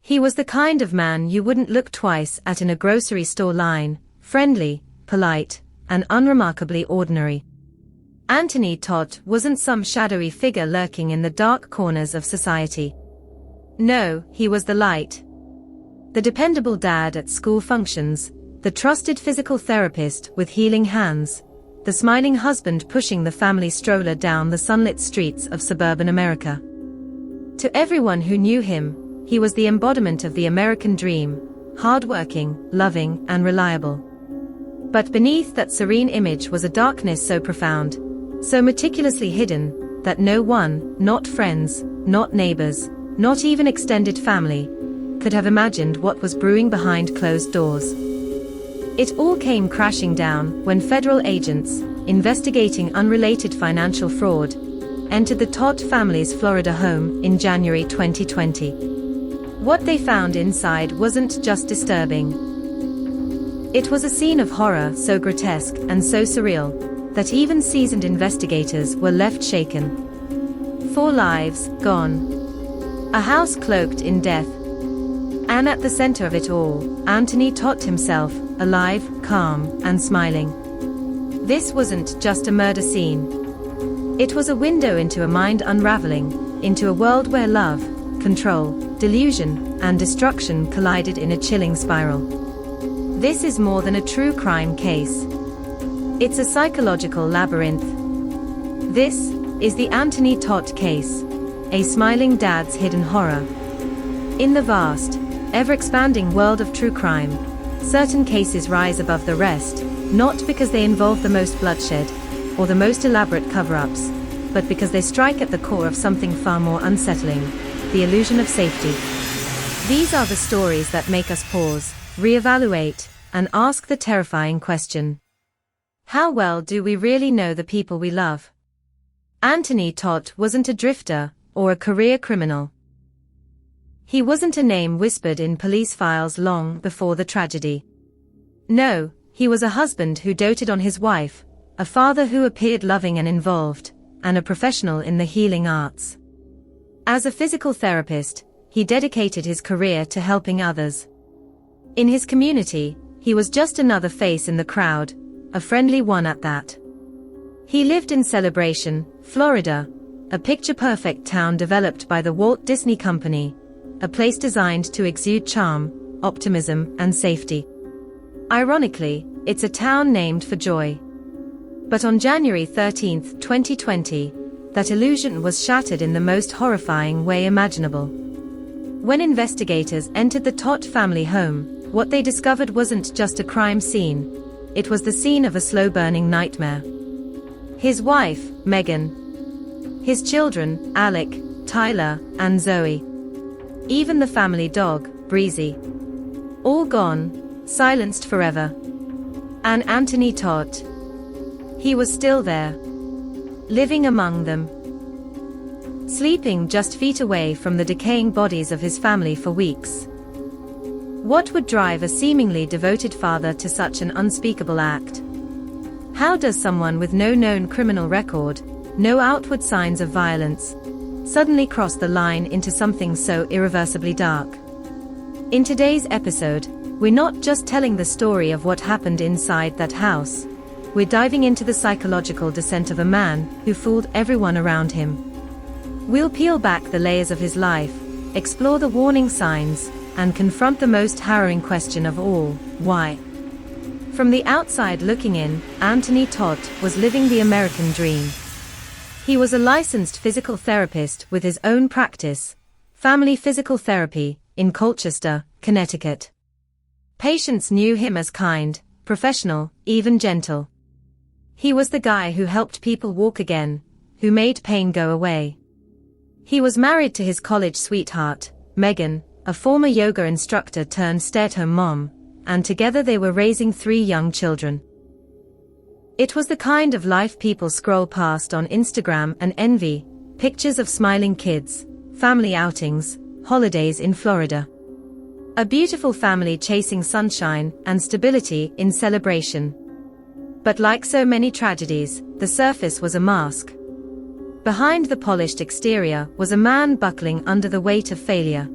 He was the kind of man you wouldn't look twice at in a grocery store line, friendly, polite, and unremarkably ordinary. Anthony Todt wasn't some shadowy figure lurking in the dark corners of society. No, he was the light. The dependable dad at school functions, the trusted physical therapist with healing hands, the smiling husband pushing the family stroller down the sunlit streets of suburban America. To everyone who knew him, he was the embodiment of the American dream, hardworking, loving, and reliable. But beneath that serene image was a darkness so profound, so meticulously hidden, that no one, not friends, not neighbors, not even extended family, could have imagined what was brewing behind closed doors. It all came crashing down when federal agents, investigating unrelated financial fraud, entered the Todt family's Florida home in January 2020. What they found inside wasn't just disturbing. It was a scene of horror so grotesque and so surreal that even seasoned investigators were left shaken. 4 lives gone. A house cloaked in death. And at the center of it all, Anthony Todt himself, alive, calm, and smiling. This wasn't just a murder scene. It was a window into a mind unraveling, into a world where love, control, delusion, and destruction collided in a chilling spiral. This is more than a true crime case. It's a psychological labyrinth. This is the Anthony Todt case, a smiling dad's hidden horror. In the vast, ever-expanding world of true crime, certain cases rise above the rest, not because they involve the most bloodshed or the most elaborate cover-ups, but because they strike at the core of something far more unsettling, the illusion of safety. These are the stories that make us pause, reevaluate, and ask the terrifying question: how well do we really know the people we love? Anthony Todt wasn't a drifter or a career criminal. He wasn't a name whispered in police files long before the tragedy. No, he was a husband who doted on his wife, a father who appeared loving and involved, and a professional in the healing arts. As a physical therapist, he dedicated his career to helping others. In his community, he was just another face in the crowd, a friendly one at that. He lived in Celebration, Florida, a picture-perfect town developed by the Walt Disney Company, a place designed to exude charm, optimism, and safety. Ironically, it's a town named for joy. But on January 13, 2020, that illusion was shattered in the most horrifying way imaginable. When investigators entered the Todt family home, what they discovered wasn't just a crime scene, it was the scene of a slow-burning nightmare. His wife, Megan. His children, Alec, Tyler, and Zoe. Even the family dog, Breezy. All gone, silenced forever. And Anthony Todt. He was still there. Living among them. Sleeping just feet away from the decaying bodies of his family for weeks. What would drive a seemingly devoted father to such an unspeakable act? How does someone with no known criminal record, no outward signs of violence, suddenly cross the line into something so irreversibly dark? In today's episode, we're not just telling the story of what happened inside that house. We're diving into the psychological descent of a man who fooled everyone around him. We'll peel back the layers of his life, explore the warning signs, and confront the most harrowing question of all: why? From the outside looking in, Anthony Todt was living the American dream. He was a licensed physical therapist with his own practice, Family Physical Therapy, in Colchester, Connecticut. Patients knew him as kind, professional, even gentle. He was the guy who helped people walk again, who made pain go away. He was married to his college sweetheart, Megan, a former yoga instructor turned stay-at-home mom, and together they were raising 3 young children. It was the kind of life people scroll past on Instagram and envy: pictures of smiling kids, family outings, holidays in Florida. A beautiful family chasing sunshine and stability in Celebration. But like so many tragedies, the surface was a mask. Behind the polished exterior was a man buckling under the weight of failure.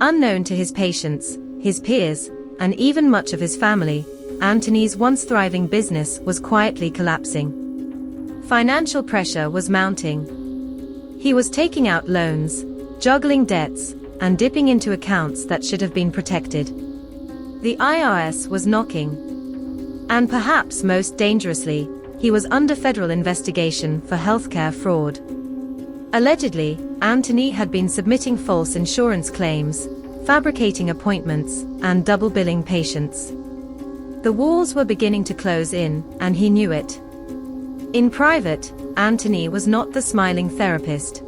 Unknown to his patients, his peers, and even much of his family, Anthony's once thriving business was quietly collapsing. Financial pressure was mounting. He was taking out loans, juggling debts, and dipping into accounts that should have been protected. The IRS was knocking. And perhaps most dangerously, he was under federal investigation for healthcare fraud. Allegedly, Anthony had been submitting false insurance claims, fabricating appointments, and double billing patients. The walls were beginning to close in, and he knew it. In private, Anthony was not the smiling therapist.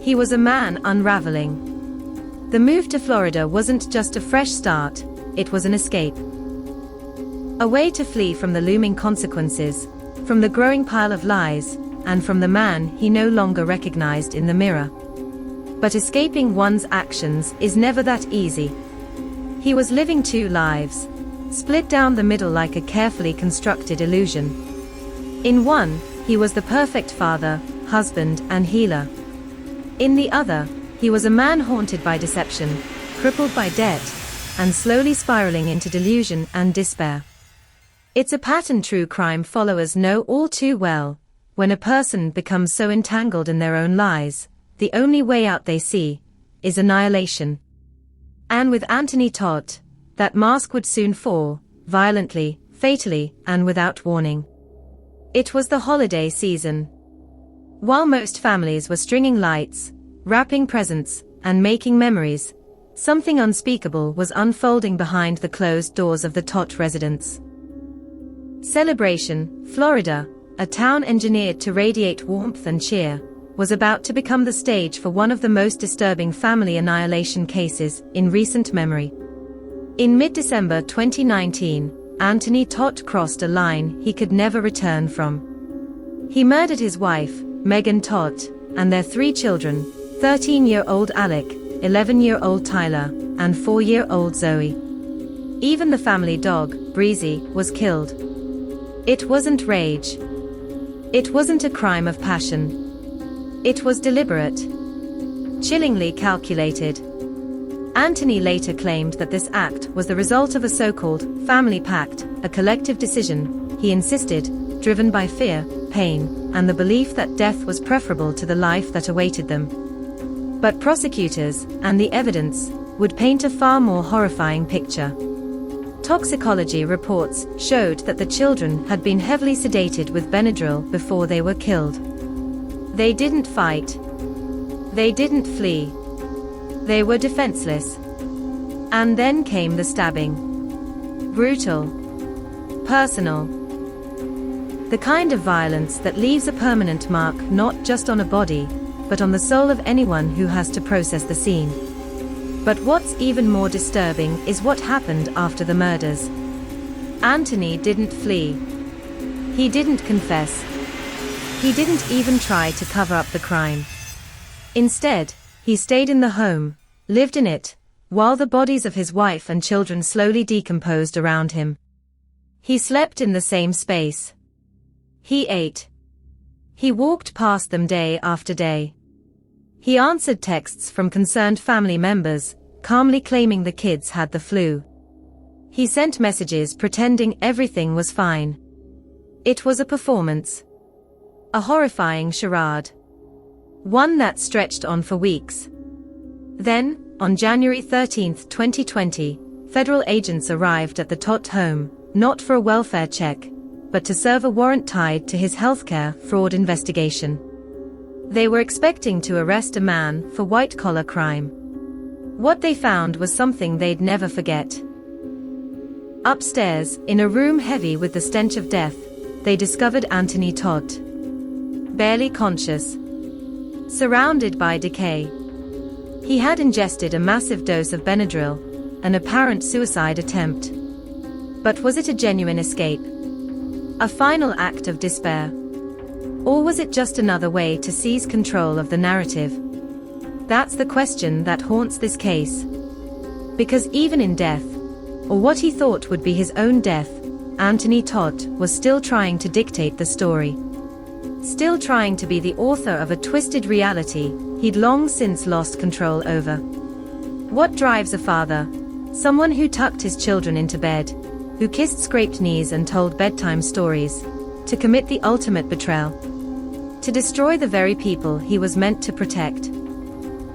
He was a man unraveling. The move to Florida wasn't just a fresh start, it was an escape. A way to flee from the looming consequences, from the growing pile of lies, and from the man he no longer recognized in the mirror. But escaping one's actions is never that easy. He was living two lives, split down the middle like a carefully constructed illusion. In one, he was the perfect father, husband, and healer. In the other, he was a man haunted by deception, crippled by debt, and slowly spiraling into delusion and despair. It's a pattern true crime followers know all too well. When a person becomes so entangled in their own lies, the only way out they see is annihilation. And with Anthony Todt, that mask would soon fall, violently, fatally, and without warning. It was the holiday season. While most families were stringing lights, wrapping presents, and making memories, something unspeakable was unfolding behind the closed doors of the Todt residence. Celebration, Florida, a town engineered to radiate warmth and cheer, was about to become the stage for one of the most disturbing family annihilation cases in recent memory. In mid-December 2019, Anthony Todt crossed a line he could never return from. He murdered his wife, Megan Todt, and their 3 children, 13-year-old Alec, 11-year-old Tyler, and 4-year-old Zoe. Even the family dog, Breezy, was killed. It wasn't rage. It wasn't a crime of passion. It was deliberate. Chillingly calculated. Anthony later claimed that this act was the result of a so-called family pact, a collective decision, he insisted, driven by fear, pain, and the belief that death was preferable to the life that awaited them. But prosecutors, and the evidence, would paint a far more horrifying picture. Toxicology reports showed that the children had been heavily sedated with Benadryl before they were killed. They didn't fight. They didn't flee. They were defenseless. And then came the stabbing. Brutal. Personal. The kind of violence that leaves a permanent mark not just on a body, but on the soul of anyone who has to process the scene. But what's even more disturbing is what happened after the murders. Anthony didn't flee. He didn't confess. He didn't even try to cover up the crime. Instead, he stayed in the home, lived in it, while the bodies of his wife and children slowly decomposed around him. He slept in the same space. He ate. He walked past them day after day. He answered texts from concerned family members, calmly claiming the kids had the flu. He sent messages pretending everything was fine. It was a performance. A horrifying charade. One that stretched on for weeks. Then, on January 13, 2020, federal agents arrived at the Todt home, not for a welfare check, but to serve a warrant tied to his healthcare fraud investigation. They were expecting to arrest a man for white-collar crime. What they found was something they'd never forget. Upstairs, in a room heavy with the stench of death, they discovered Anthony Todt. Barely conscious. Surrounded by decay. He had ingested a massive dose of Benadryl, an apparent suicide attempt. But was it a genuine escape? A final act of despair? Or was it just another way to seize control of the narrative? That's the question that haunts this case. Because even in death, or what he thought would be his own death, Anthony Todt was still trying to dictate the story. Still trying to be the author of a twisted reality he'd long since lost control over. What drives a father? Someone who tucked his children into bed, who kissed scraped knees and told bedtime stories, to commit the ultimate betrayal, to destroy the very people he was meant to protect.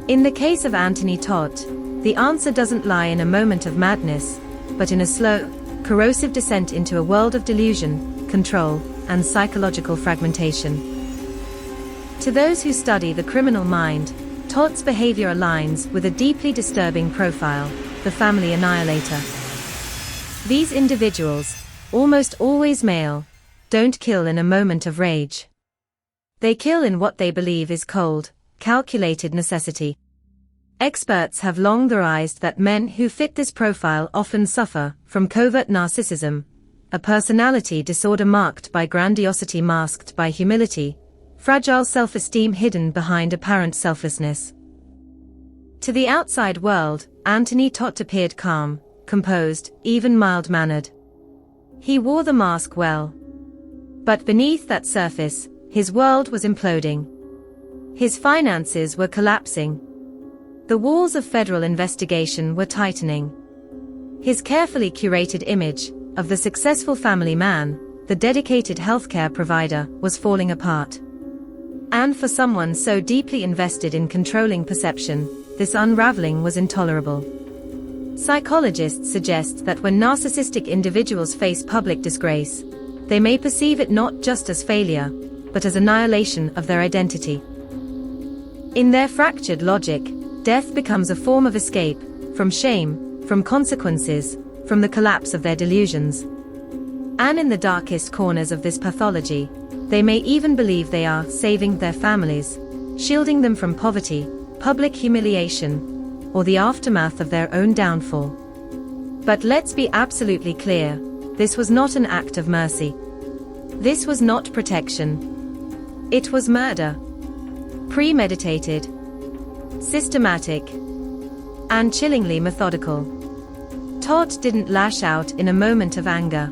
In the case of Anthony Todt, the answer doesn't lie in a moment of madness, but in a slow, corrosive descent into a world of delusion, control, and psychological fragmentation. To those who study the criminal mind, Todt's behavior aligns with a deeply disturbing profile, the family annihilator. These individuals, almost always male, don't kill in a moment of rage. They kill in what they believe is cold, calculated necessity. Experts have long theorized that men who fit this profile often suffer from covert narcissism, a personality disorder marked by grandiosity masked by humility, fragile self-esteem hidden behind apparent selflessness. To the outside world, Anthony Todt appeared calm, composed, even mild-mannered. He wore the mask well. But beneath that surface, his world was imploding. His finances were collapsing. The walls of federal investigation were tightening. His carefully curated image of the successful family man, the dedicated healthcare provider, was falling apart. And for someone so deeply invested in controlling perception, this unraveling was intolerable. Psychologists suggest that when narcissistic individuals face public disgrace, they may perceive it not just as failure, but as annihilation of their identity. In their fractured logic, death becomes a form of escape, from shame, from consequences, from the collapse of their delusions. And in the darkest corners of this pathology, they may even believe they are saving their families, shielding them from poverty, public humiliation, or the aftermath of their own downfall. But let's be absolutely clear, this was not an act of mercy. This was not protection. It was murder. Premeditated, systematic, and chillingly methodical. Todt didn't lash out in a moment of anger.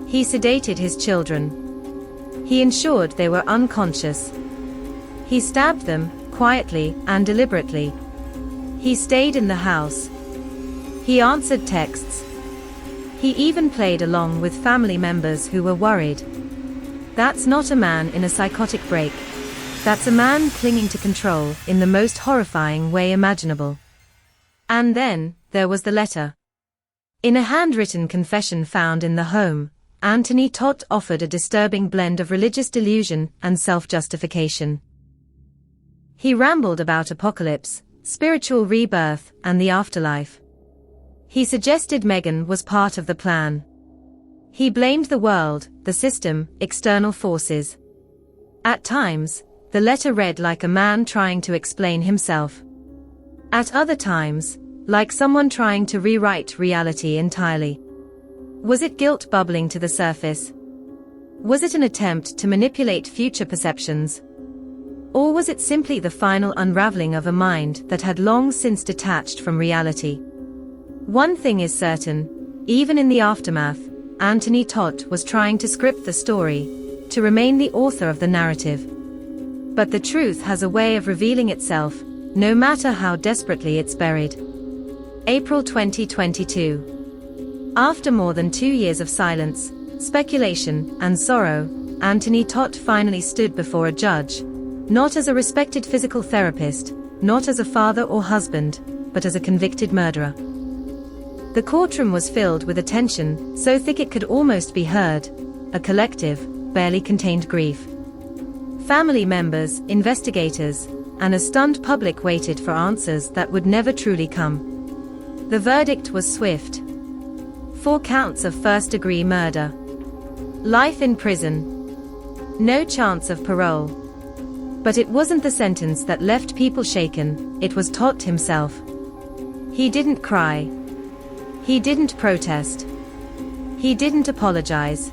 He sedated his children. He ensured they were unconscious. He stabbed them, quietly and deliberately. He stayed in the house. He answered texts. He even played along with family members who were worried. That's not a man in a psychotic break. That's a man clinging to control in the most horrifying way imaginable. And then, there was the letter. In a handwritten confession found in the home, Anthony Todt offered a disturbing blend of religious delusion and self-justification. He rambled about apocalypse, spiritual rebirth, and the afterlife. He suggested Meghan was part of the plan. He blamed the world, the system, external forces. At times, the letter read like a man trying to explain himself. At other times, like someone trying to rewrite reality entirely. Was it guilt bubbling to the surface? Was it an attempt to manipulate future perceptions? Or was it simply the final unraveling of a mind that had long since detached from reality? One thing is certain, even in the aftermath, Anthony Todt was trying to script the story, to remain the author of the narrative. But the truth has a way of revealing itself, no matter how desperately it's buried. April 2022. After more than 2 years of silence, speculation, and sorrow, Anthony Todt finally stood before a judge, not as a respected physical therapist, not as a father or husband, but as a convicted murderer. The courtroom was filled with a tension so thick it could almost be heard, a collective, barely contained grief. Family members, investigators, and a stunned public waited for answers that would never truly come. The verdict was swift. 4 counts of first-degree murder. Life in prison. No chance of parole. But it wasn't the sentence that left people shaken, it was Todt himself. He didn't cry. He didn't protest. He didn't apologize.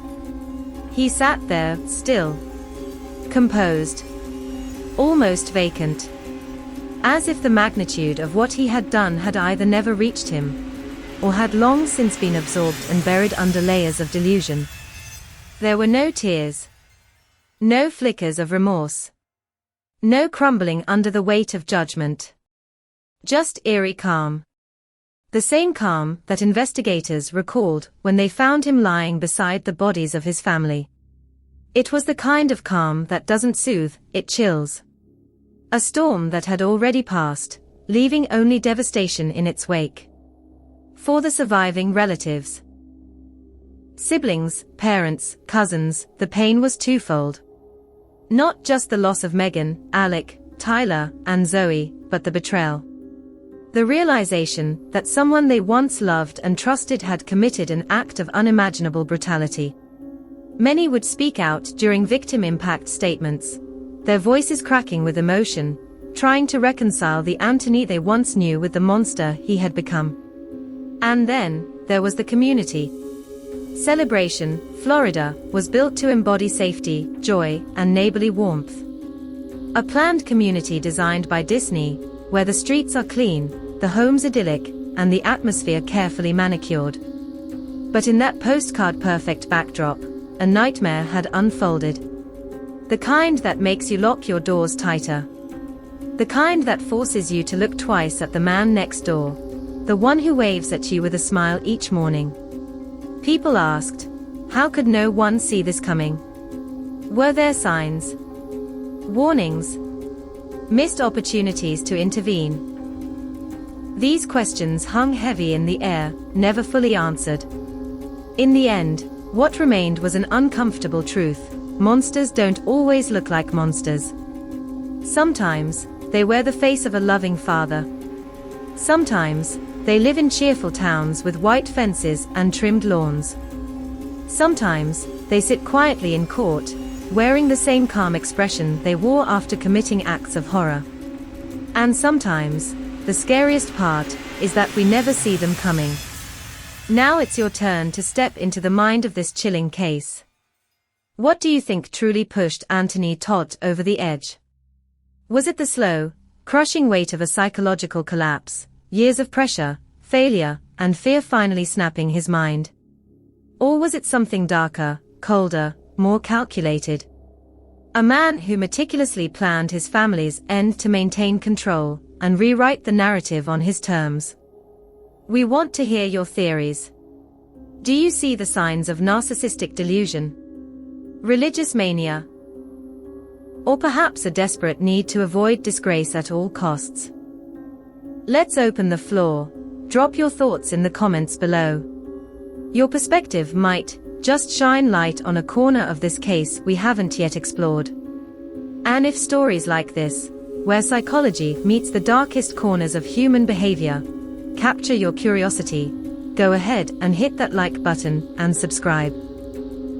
He sat there, still. Composed. Almost vacant. As if the magnitude of what he had done had either never reached him, or had long since been absorbed and buried under layers of delusion. There were no tears. No flickers of remorse. No crumbling under the weight of judgment. Just eerie calm. The same calm that investigators recalled when they found him lying beside the bodies of his family. It was the kind of calm that doesn't soothe, it chills. A storm that had already passed, leaving only devastation in its wake. For the surviving relatives, siblings, parents, cousins, the pain was twofold. Not just the loss of Megan, Alec, Tyler, and Zoe, but the betrayal. The realization that someone they once loved and trusted had committed an act of unimaginable brutality. Many would speak out during victim impact statements, their voices cracking with emotion, trying to reconcile the Anthony they once knew with the monster he had become. And then, there was the community. Celebration, Florida, was built to embody safety, joy, and neighborly warmth. A planned community designed by Disney, where the streets are clean, the homes idyllic, and the atmosphere carefully manicured. But in that postcard-perfect backdrop, a nightmare had unfolded. The kind that makes you lock your doors tighter. The kind that forces you to look twice at the man next door, the one who waves at you with a smile each morning. People asked, how could no one see this coming? Were there signs? Warnings? Missed opportunities to intervene? These questions hung heavy in the air, never fully answered. In the end, what remained was an uncomfortable truth: monsters don't always look like monsters. Sometimes, they wear the face of a loving father. Sometimes, they live in cheerful towns with white fences and trimmed lawns. Sometimes, they sit quietly in court, wearing the same calm expression they wore after committing acts of horror. And sometimes, the scariest part is that we never see them coming. Now it's your turn to step into the mind of this chilling case. What do you think truly pushed Anthony Todt over the edge? Was it the slow, crushing weight of a psychological collapse, years of pressure, failure, and fear finally snapping his mind? Or was it something darker, colder, more calculated? A man who meticulously planned his family's end to maintain control and rewrite the narrative on his terms. We want to hear your theories. Do you see the signs of narcissistic delusion? Religious mania? Or perhaps a desperate need to avoid disgrace at all costs? Let's open the floor. Drop your thoughts in the comments below. Your perspective might just shine light on a corner of this case we haven't yet explored. And if stories like this, where psychology meets the darkest corners of human behavior, capture your curiosity, go ahead and hit that like button and subscribe.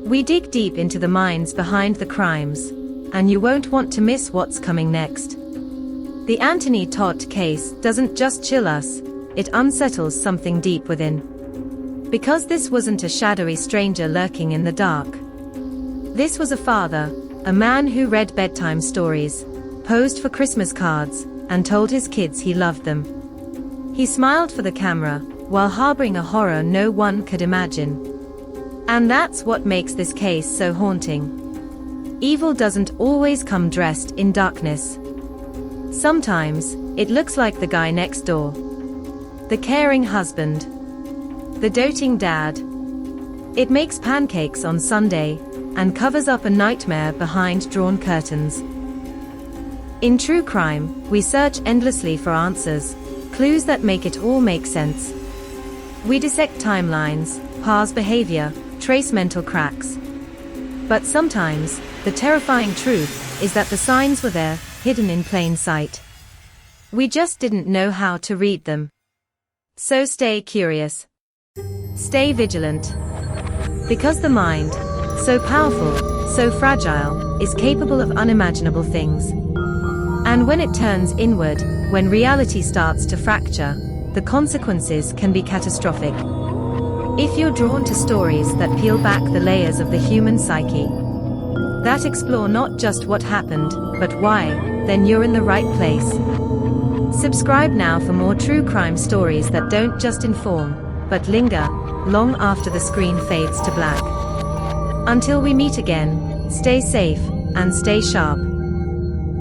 We dig deep into the minds behind the crimes, and you won't want to miss what's coming next. The Anthony Todt case doesn't just chill us, it unsettles something deep within. Because this wasn't a shadowy stranger lurking in the dark. This was a father, a man who read bedtime stories, posed for Christmas cards, and told his kids he loved them. He smiled for the camera, while harboring a horror no one could imagine. And that's what makes this case so haunting. Evil doesn't always come dressed in darkness. Sometimes, it looks like the guy next door. The caring husband. The doting dad. It makes pancakes on Sunday, and covers up a nightmare behind drawn curtains. In true crime, we search endlessly for answers, clues that make it all make sense. We dissect timelines, parse behavior, trace mental cracks. But sometimes, the terrifying truth is that the signs were there, hidden in plain sight. We just didn't know how to read them. So stay curious. Stay vigilant. Because the mind, so powerful, so fragile, is capable of unimaginable things. And when it turns inward, when reality starts to fracture, the consequences can be catastrophic. If you're drawn to stories that peel back the layers of the human psyche, that explore not just what happened, but why, then you're in the right place. Subscribe now for more true crime stories that don't just inform, but linger, long after the screen fades to black. Until we meet again, stay safe, and stay sharp.